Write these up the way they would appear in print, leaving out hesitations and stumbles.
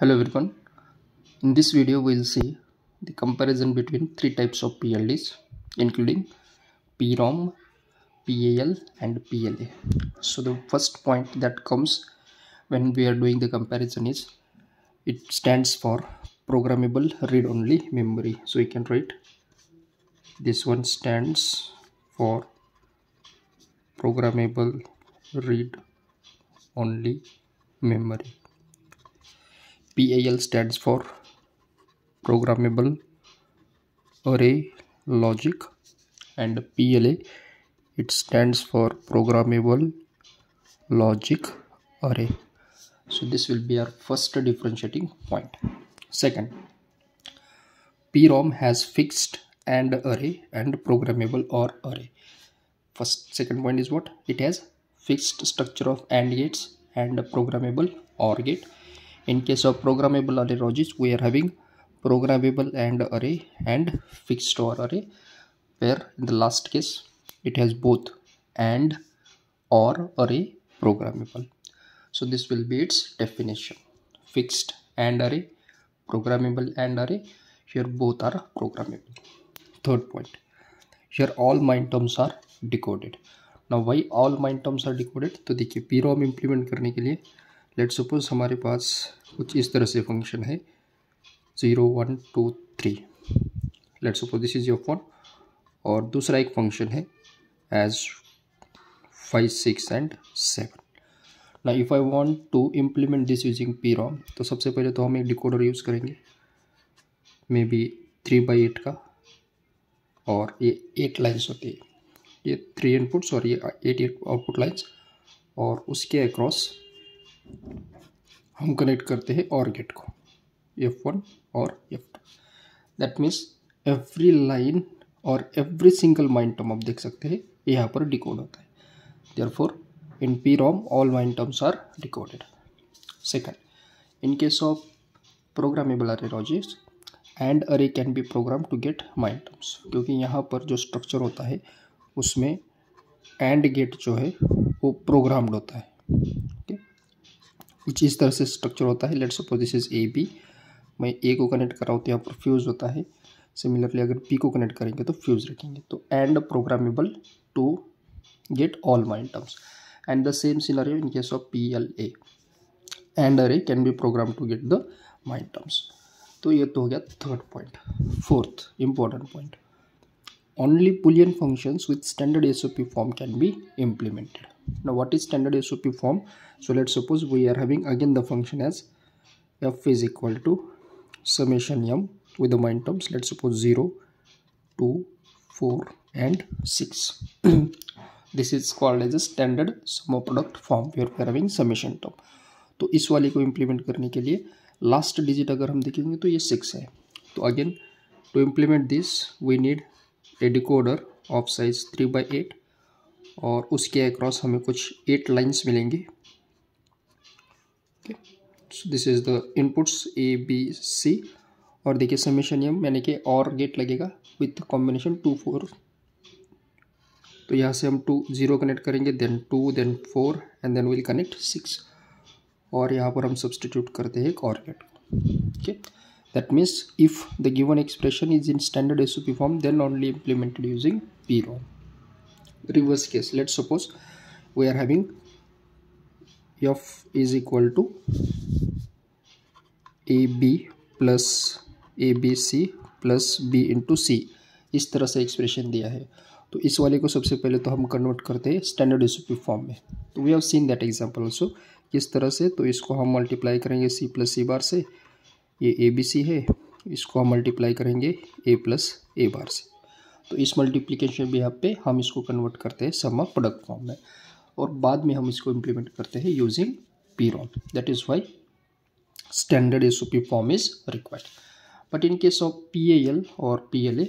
Hello everyone. In this video we'll see the comparison between three types of PLDs including PROM, PAL and PLA. So the first point that comes when we are doing the comparison is it stands for programmable read-only memory. So you can write this one stands for programmable read-only memory. PAL stands for programmable array logic, and PLA it stands for programmable logic array. So this will be our first differentiating point. Second, PROM has fixed AND array and programmable OR array. Second point is what? It has fixed structure of AND gates and programmable OR gate. In case of programmable array logic, we are having programmable AND array and fixed OR array, where in the last case it has both AND OR array programmable. So this will be its definition: fixed AND array, programmable AND array. Here both are programmable. Third point, here all MINTERMs are decoded. Now why all MINTERMs are decoded? तो देखिए PROM implement करने के लिए let suppose हमारे पास कुछ इस तरह से फंक्शन है 0 1 2 3, let suppose this is your phone, और दूसरा एक फंक्शन है एज 5 6 एंड 7. ना if I want to implement this using PROM, तो सबसे पहले तो हम एक डिकोडर यूज़ करेंगे मे बी 3/8 का, और ये 8 लाइन्स होती है, ये 3 इनपुट्स और ये 8 आउटपुट लाइन्स, और उसके अक्रॉस हम कनेक्ट करते हैं OR गेट को F1 और F2. That means every line और एवरी सिंगल MINTERM आप देख सकते हैं यहाँ पर डिकोड होता है. Therefore in PROM all MINTERMs are decoded. Second, in case of programmable array logic, AND array can be programmed to get MINTERMs, क्योंकि यहाँ पर जो स्ट्रक्चर होता है उसमें AND गेट जो है वो प्रोग्राम्ड होता है. कुछ इस तरह से स्ट्रक्चर होता है. Let suppose this is AB, मैं A को कनेक्ट कर रहा हूँ तो यहाँ पर फ्यूज होता है. सिमिलरली अगर P को कनेक्ट करेंगे तो फ्यूज रखेंगे. तो AND programmable to get all MINTERMs. And the same scenario in case of PLA, AND array can be program to get the MINTERMs. तो ये तो हो गया third point. Fourth important point, only Boolean functions with standard SOP form can be implemented. Now what is standard SOP form? So let's suppose we are having again the function as f is equal to summation m with the MINTERMs. Let's suppose 0 2 4 and 6. This is called as a standard sum of product form where we are having summation term. तो इस वाले को implement करने के लिए last digit अगर हम देखेंगे तो ये 6 है. तो again to implement this we need a decoder of size 3/8, और उसके अक्रॉस हमें कुछ 8 लाइन्स मिलेंगी. Okay, so this is the inputs ABC, और देखिए समेशन एम यानी कि और गेट लगेगा विथ कॉम्बिनेशन 2 4. तो यहाँ से हम 2 0 कनेक्ट करेंगे, then 2 then 4 and then will connect 6, और यहाँ पर हम सब्सटीट्यूट करते हैं एक और gate. Okay, that means if the given expression is in standard SOP form, then only implemented using PROM. Reverse case, let's suppose we are having f is equal to AB plus ABC plus B into C. इस तरह से expression दिया है. तो इस वाले को सबसे पहले तो हम कन्वर्ट करते हैं स्टैंडर्ड SOP फॉर्म में. तो we have seen that example also किस तरह से. तो इसको हम मल्टीप्लाई करेंगे C प्लस C बार से, ये ABC है, इसको हम मल्टीप्लाई करेंगे A प्लस A बार से. तो इस मल्टीप्लिकेशन भी यहाँ पे हम इसको कन्वर्ट करते हैं सम ऑफ प्रोडक्ट फॉर्म में, और बाद में हम इसको इम्प्लीमेंट करते हैं using PROM. That is why standard SOP form is required. But in case of PAL और PLA,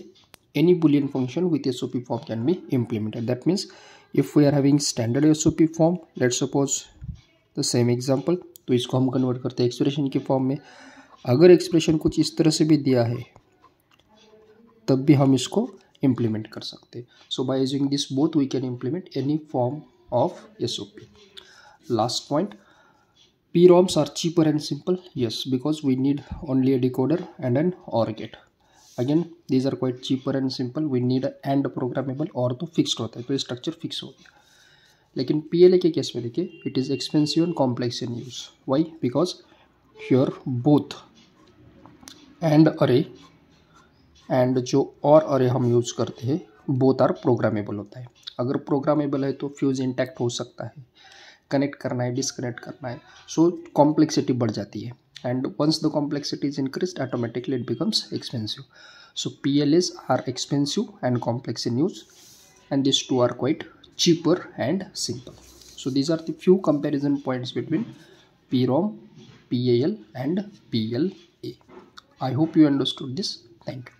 any boolean function with SOP form can be implemented. That means if we are having standard SOP form, let's suppose the same example, तो इसको हम convert करते हैं expression की form में. अगर expression कुछ इस तरह से भी दिया है तब भी हम इसको इम्प्लीमेंट कर सकते हैं. So by using this both we can implement any form of SOP. Last point, PROMs are cheaper and simple. Yes, because we need only a decoder and an OR gate. Again, these are quite cheaper and simple. We need AND programmable, OR तो fixed होता है, तो structure fix हो गया. लेकिन PLA के case में देखिए, it is expensive and complex in use. Why? Because here both AND array and जो OR अरे हम यूज करते हैं बोथ आर प्रोग्रामेबल होता है. अगर प्रोग्रामेबल है तो फ्यूज इंटैक्ट हो सकता है, कनेक्ट करना है, डिस्कनेक्ट करना है, सो कॉम्प्लेक्सिटी बढ़ जाती है. And once the complexity is increase, automatically it becomes expensive. So PLAs are expensive and complex in use, and these two are quite cheaper and simple. So these are the few comparison points between PROM, PAL and PLA. I hope you understood this. Thank you.